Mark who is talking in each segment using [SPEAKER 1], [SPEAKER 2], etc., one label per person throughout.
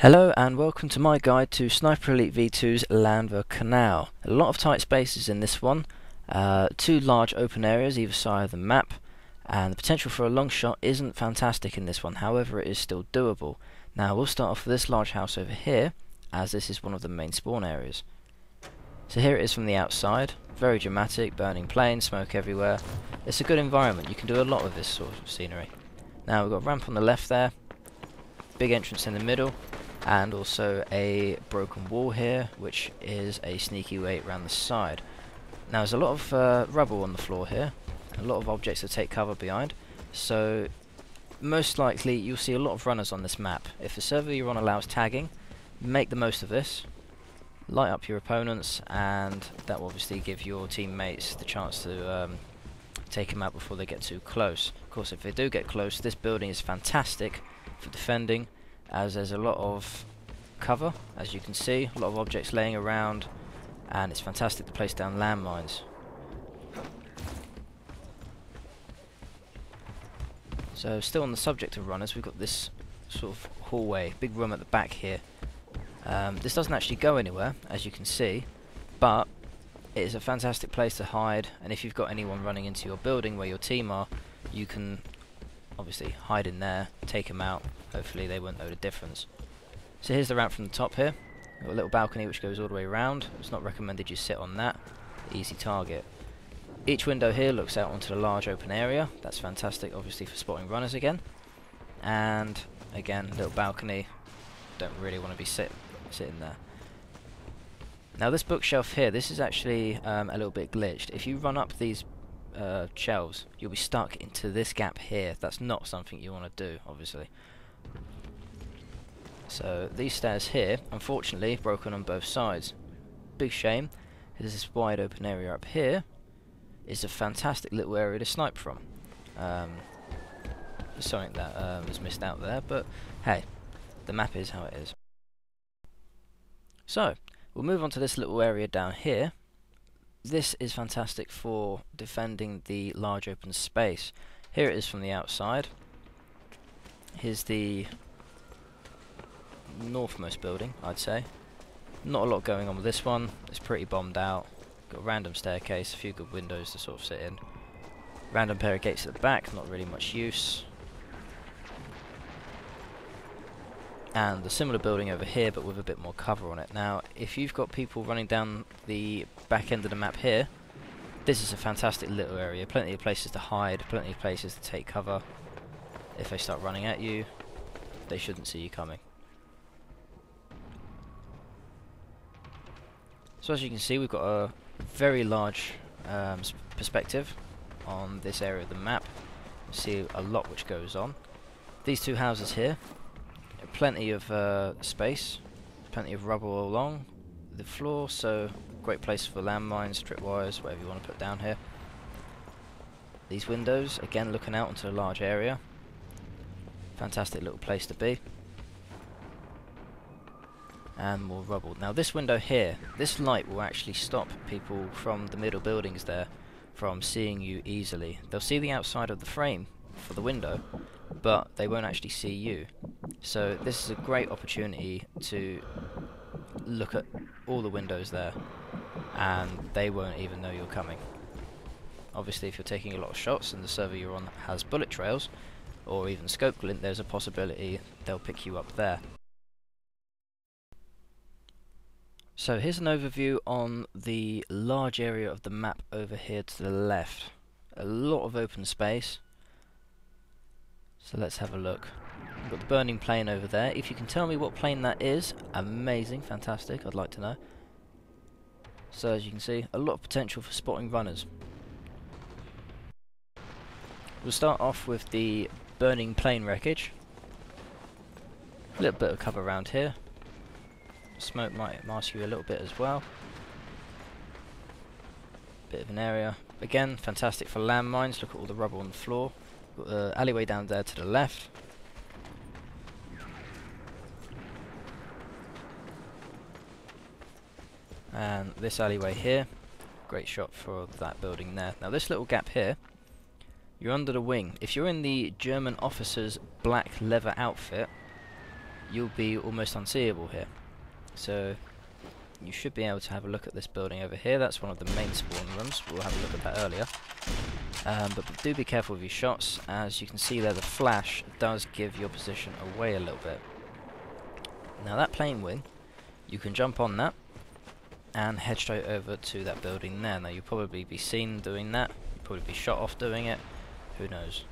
[SPEAKER 1] Hello and welcome to my guide to Sniper Elite V2's Landwehr Canal. A lot of tight spaces in this one, two large open areas either side of the map, and the potential for a long shot isn't fantastic in this one, however it is still doable. Now we'll start off with this large house over here, as this is one of the main spawn areas. So here it is from the outside, very dramatic, burning planes, smoke everywhere. It's a good environment, you can do a lot with this sort of scenery. Now we've got a ramp on the left there, big entrance in the middle, and also a broken wall here, which is a sneaky way around the side. Now there's a lot of rubble on the floor here, a lot of objects to take cover behind, so most likely you'll see a lot of runners on this map. If the server you're on allows tagging, make the most of this, light up your opponents, and that will obviously give your teammates the chance to take them out before they get too close. Of course, if they do get close, this building is fantastic for defending, as there's a lot of cover, as you can see, a lot of objects laying around, and it's fantastic to place down landmines. So still on the subject of runners, we've got this sort of hallway, big room at the back here. This doesn't actually go anywhere, as you can see, but it is a fantastic place to hide, and if you've got anyone running into your building where your team are, you can obviously hide in there, take them out, hopefully they won't know the difference. So here's the ramp from the top here, got a little balcony which goes all the way around. It's not recommended you sit on that, easy target. Each window here looks out onto the large open area, that's fantastic obviously for spotting runners again. And again, little balcony, don't really want to be sitting there. Now this bookshelf here, this is actually a little bit glitched. If you run up these shelves, you'll be stuck into this gap here. That's not something you want to do, obviously. So these stairs here, unfortunately, broken on both sides. Big shame. There's this wide open area up here. It's a fantastic little area to snipe from. Something that was missed out there, but hey, the map is how it is. So we'll move on to this little area down here. This is fantastic for defending the large open space. Here it is from the outside. Here's the northmost building, I'd say. Not a lot going on with this one. It's pretty bombed out. Got a random staircase, a few good windows to sort of sit in. Random pair of gates at the back, not really much use. And a similar building over here, but with a bit more cover on it. Now, if you've got people running down the back end of the map here, this is a fantastic little area. Plenty of places to hide, plenty of places to take cover. If they start running at you, they shouldn't see you coming. So as you can see, we've got a very large perspective on this area of the map. You see a lot which goes on. These two houses here, plenty of space, plenty of rubble along the floor, so great place for landmines, tripwires, whatever you want to put down here. These windows, again looking out into a large area. Fantastic little place to be. And more rubble. Now this window here, this light will actually stop people from the middle buildings there from seeing you easily. They'll see the outside of the frame for the window, but they won't actually see you. So this is a great opportunity to look at all the windows there, and they won't even know you're coming. Obviously if you're taking a lot of shots and the server you're on has bullet trails, or even scope glint, there's a possibility they'll pick you up there. So here's an overview on the large area of the map over here to the left. A lot of open space. So let's have a look. We've got the burning plane over there. If you can tell me what plane that is, amazing, fantastic, I'd like to know. So as you can see, a lot of potential for spotting runners. We'll start off with the burning plane wreckage. A little bit of cover around here. Smoke might mask you a little bit as well. Bit of an area. Again, fantastic for landmines. Look at all the rubble on the floor. Got the alleyway down there to the left. And this alleyway here. Great shot for that building there. Now this little gap here, you're under the wing. If you're in the German officer's black leather outfit, you'll be almost unseeable here. So you should be able to have a look at this building over here. That's one of the main spawn rooms. We'll have a look at that earlier. But do be careful with your shots. As you can see there, the flash does give your position away a little bit. Now that plane wing, you can jump on that and head straight over to that building there. Now you'll probably be seen doing that. You'll probably be shot off doing it. Who knows?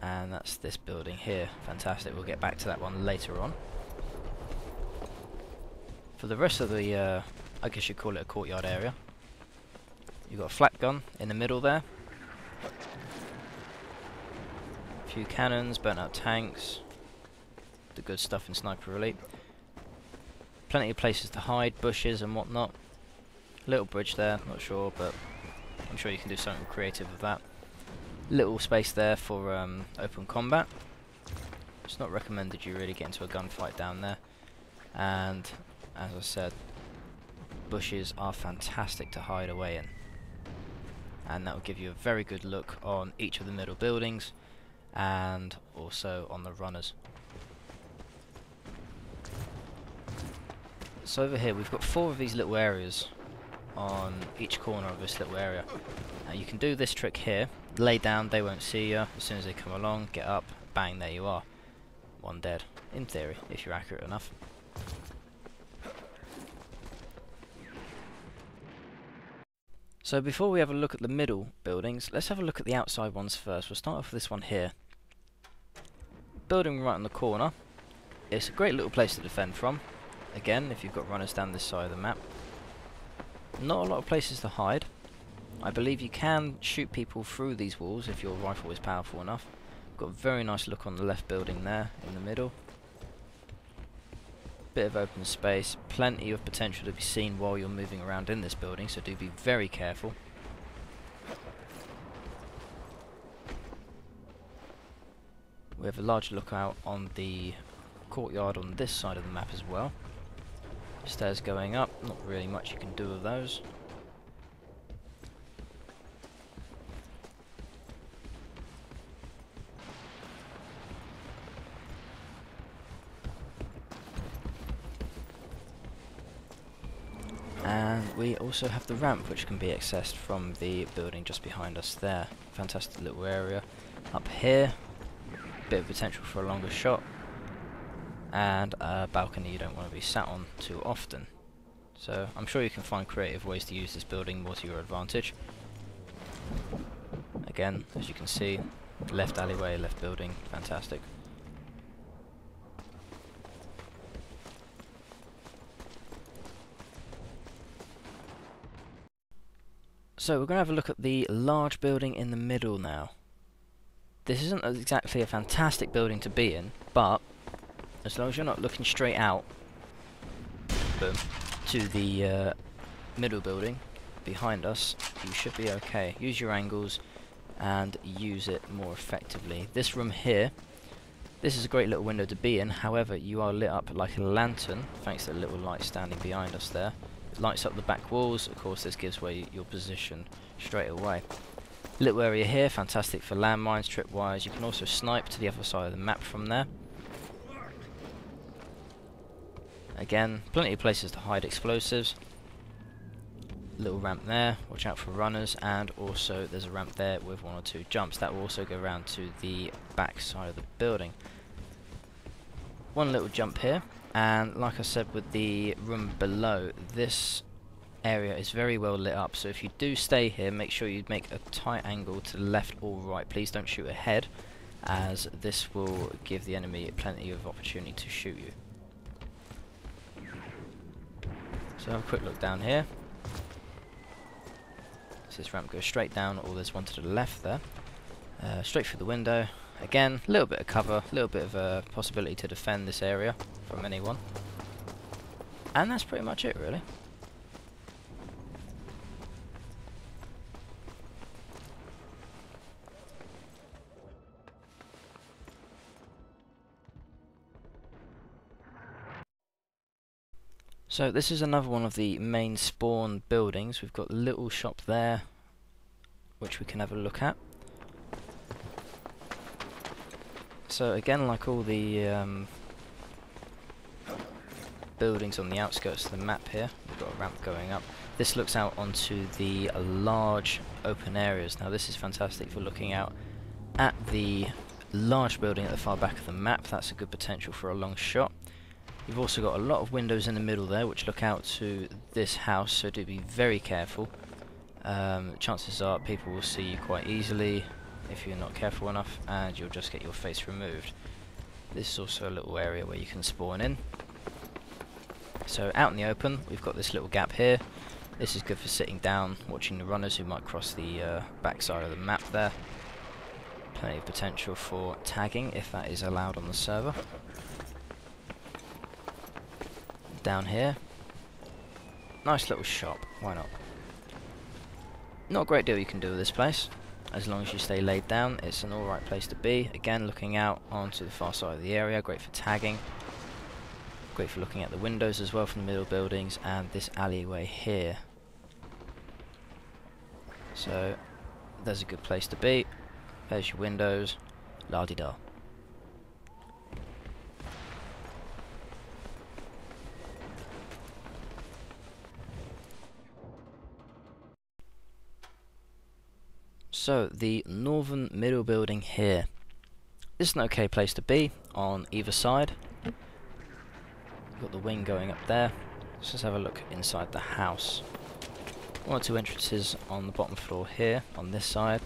[SPEAKER 1] And that's this building here. Fantastic. We'll get back to that one later on. For the rest of the, I guess you'd call it a courtyard area. You've got a flak gun in the middle there. A few cannons, burnt out tanks. The good stuff in Sniper Elite. Plenty of places to hide, bushes and whatnot. Little bridge there, not sure, but I'm sure you can do something creative with that. Little space there for open combat. It's not recommended you really get into a gunfight down there. And as I said, bushes are fantastic to hide away in. And that will give you a very good look on each of the middle buildings and also on the runners. So over here we've got 4 of these little areas on each corner of this little area. Now you can do this trick here, lay down, they won't see you. As soon as they come along, get up, bang, there you are. One dead, in theory, if you're accurate enough. So before we have a look at the middle buildings, let's have a look at the outside ones first. We'll start off with this one here. Building right on the corner. It's a great little place to defend from. Again, if you've got runners down this side of the map. Not a lot of places to hide. I believe you can shoot people through these walls if your rifle is powerful enough. Got a very nice look on the left building there in the middle. Bit of open space, plenty of potential to be seen while you're moving around in this building, so do be very careful. We have a large lookout on the courtyard on this side of the map as well. Stairs going up, not really much you can do with those. And we also have the ramp, which can be accessed from the building just behind us there. Fantastic little area. Up here, bit of potential for a longer shot. And a balcony you don't want to be sat on too often. So I'm sure you can find creative ways to use this building more to your advantage. Again, as you can see, left alleyway, left building, fantastic. So we're going to have a look at the large building in the middle now. This isn't exactly a fantastic building to be in, but as long as you're not looking straight out, boom, to the middle building behind us, you should be okay. Use your angles and use it more effectively. This room here, this is a great little window to be in, however you are lit up like a lantern thanks to the little light standing behind us there. It lights up the back walls, of course this gives away your position straight away. Little area here, fantastic for landmines, tripwires. You can also snipe to the other side of the map from there. Again, plenty of places to hide explosives. Little ramp there, watch out for runners, and also there's a ramp there with 1 or 2 jumps. That will also go around to the back side of the building. One little jump here, and like I said with the room below, this area is very well lit up, so if you do stay here, make sure you make a tight angle to the left or right. Please don't shoot ahead, as this will give the enemy plenty of opportunity to shoot you. So have a quick look down here. So this ramp goes straight down, or there's one to the left there. Straight through the window. Again, a little bit of cover, a little bit of a possibility to defend this area from anyone. And that's pretty much it really. So this is another one of the main spawn buildings. We've got a little shop there, which we can have a look at. So again, like all the buildings on the outskirts of the map here. We've got a ramp going up. This looks out onto the large open areas. Now this is fantastic for looking out at the large building at the far back of the map. That's a good potential for a long shot. You've also got a lot of windows in the middle there which look out to this house, so do be very careful. Chances are people will see you quite easily if you're not careful enough, and you'll just get your face removed. This is also a little area where you can spawn in. So out in the open, we've got this little gap here. This is good for sitting down, watching the runners who might cross the backside of the map there. Plenty of potential for tagging if that is allowed on the server. Down here, nice little shop, why not? Not a great deal you can do with this place. As long as you stay laid down, it's an alright place to be. Again, looking out onto the far side of the area, great for tagging. Great for looking at the windows as well from the middle buildings and this alleyway here. So, there's a good place to be. There's your windows, la-di-da. So, the northern middle building here. This is an okay place to be on either side. We've got the wing going up there. Let's just have a look inside the house. One or two entrances on the bottom floor here, on this side.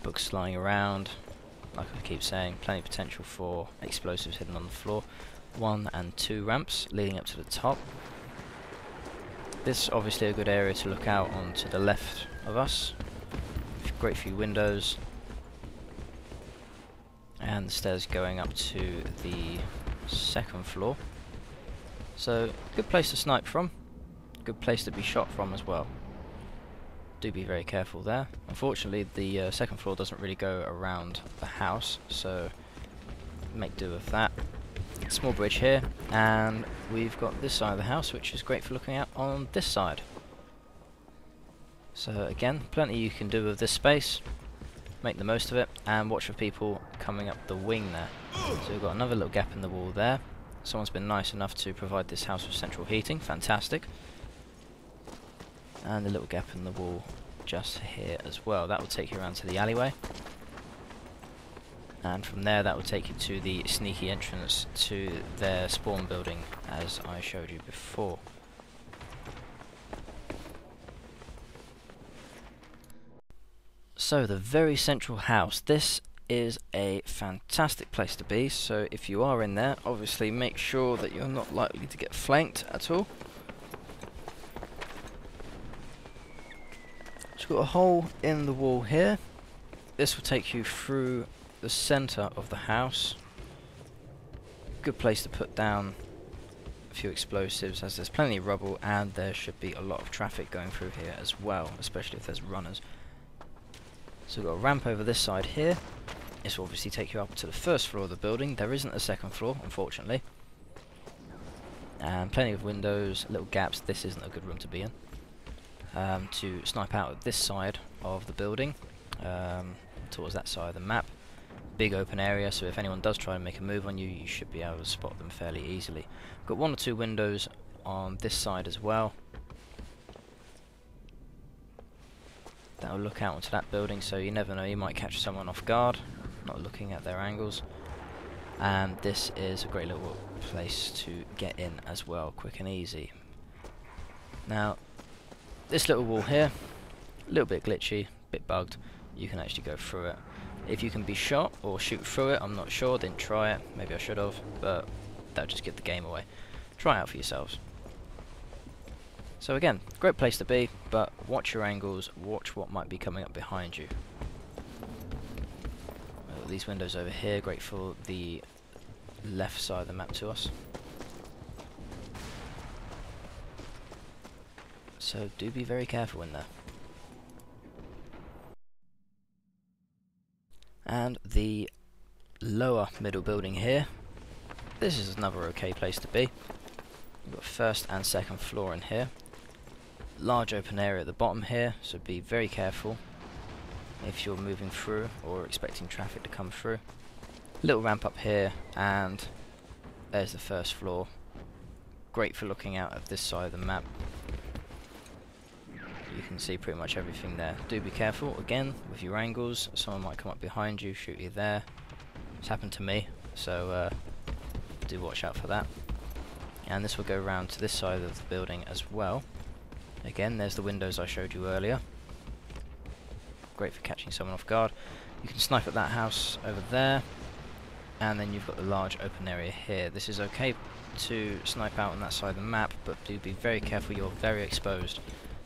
[SPEAKER 1] Books lying around. Like I keep saying, plenty of potential for explosives hidden on the floor. 1 and 2 ramps leading up to the top. This is obviously a good area to look out on to the left of us. Great few windows, and the stairs going up to the 2nd floor. So, good place to snipe from, good place to be shot from as well. Do be very careful there. Unfortunately, the 2nd floor doesn't really go around the house, so make do with that. Small bridge here, and we've got this side of the house, which is great for looking out on this side. So again, plenty you can do with this space. Make the most of it, and watch for people coming up the wing there. So we've got another little gap in the wall there. Someone's been nice enough to provide this house with central heating, fantastic. And a little gap in the wall just here as well. That will take you around to the alleyway. And from there that will take you to the sneaky entrance to their spawn building, as I showed you before. So the very central house, this is a fantastic place to be, so if you are in there, obviously make sure that you're not likely to get flanked at all. It's got a hole in the wall here. This will take you through the centre of the house. Good place to put down a few explosives, as there's plenty of rubble and there should be a lot of traffic going through here as well, especially if there's runners. So we've got a ramp over this side here. This will obviously take you up to the 1st floor of the building. There isn't a 2nd floor, unfortunately. And plenty of windows, little gaps. This isn't a good room to be in. To snipe out at this side of the building, towards that side of the map. Big open area, so if anyone does try and make a move on you, you should be able to spot them fairly easily. Got 1 or 2 windows on this side as well. That'll look out onto that building, so you never know, you might catch someone off guard, not looking at their angles. And this is a great little place to get in as well, quick and easy. Now, this little wall here, a little bit glitchy, a bit bugged. You can actually go through it. If you can be shot or shoot through it, I'm not sure, didn't try it, maybe I should have, but that'll just give the game away. Try it out for yourselves. So again, great place to be, but watch your angles, watch what might be coming up behind you. These windows over here, great for the left side of the map to us. So do be very careful in there. And the lower middle building here, this is another okay place to be. You've got 1st and 2nd floor in here. Large open area at the bottom here, so be very careful if you're moving through or expecting traffic to come through. Little ramp up here, and there's the 1st floor. great for looking out at this side of the map. You can see pretty much everything there. Do be careful, again, with your angles. Someone might come up behind you, shoot you there. It's happened to me, so do watch out for that. And this will go around to this side of the building as well. Again, there's the windows I showed you earlier. Great for catching someone off guard. You can snipe at that house over there. And then you've got the large open area here. This is okay to snipe out on that side of the map, but do be very careful, you're very exposed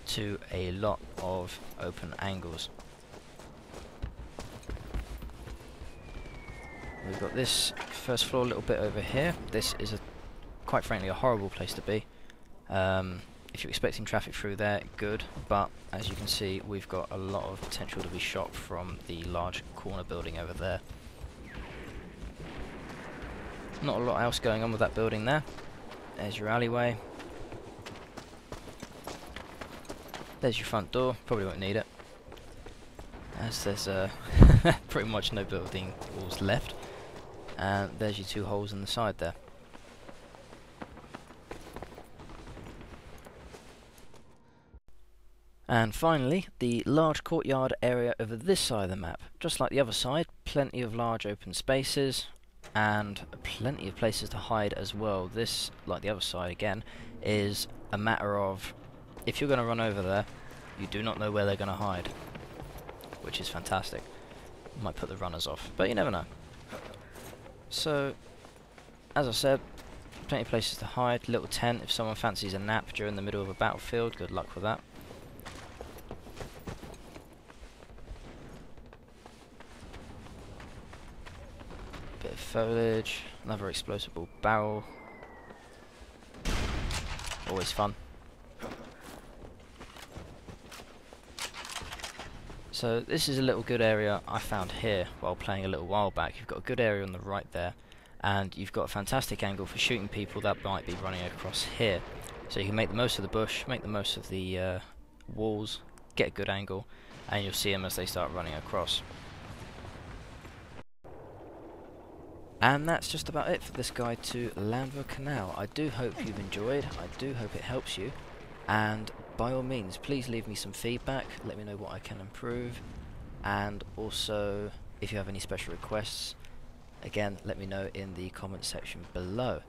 [SPEAKER 1] to a lot of open angles. We've got this first floor a little bit over here. This is quite frankly a horrible place to be. If you're expecting traffic through there, good, but as you can see we've got a lot of potential to be shot from the large corner building over there. Not a lot else going on with that building there. There's your alleyway. There's your front door, probably won't need it, as there's pretty much no building walls left. And there's your two holes in the side there. And finally, the large courtyard area over this side of the map. Just like the other side, plenty of large open spaces and plenty of places to hide as well. This, like the other side again, is a matter of, if you're going to run over there, you do not know where they're going to hide, which is fantastic. Might put the runners off, but you never know. So, as I said, plenty of places to hide. Little tent if someone fancies a nap during the middle of a battlefield, good luck with that. Bit of foliage, another explosible barrel. Always fun. So this is a little good area I found here while playing a little while back. You've got a good area on the right there, and you've got a fantastic angle for shooting people that might be running across here. So you can make the most of the bush, make the most of the walls, get a good angle, and you'll see them as they start running across. And that's just about it for this guide to Landwehr Canal. I do hope you've enjoyed, I do hope it helps you, and by all means please leave me some feedback, let me know what I can improve, and also if you have any special requests, again let me know in the comment section below.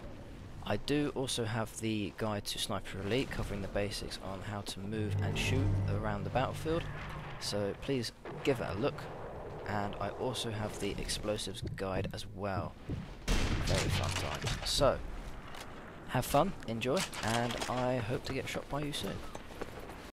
[SPEAKER 1] I do also have the guide to Sniper Elite covering the basics on how to move and shoot around the battlefield, so please give it a look. And I also have the explosives guide as well. Very fun times. So, have fun, enjoy, and I hope to get shot by you soon.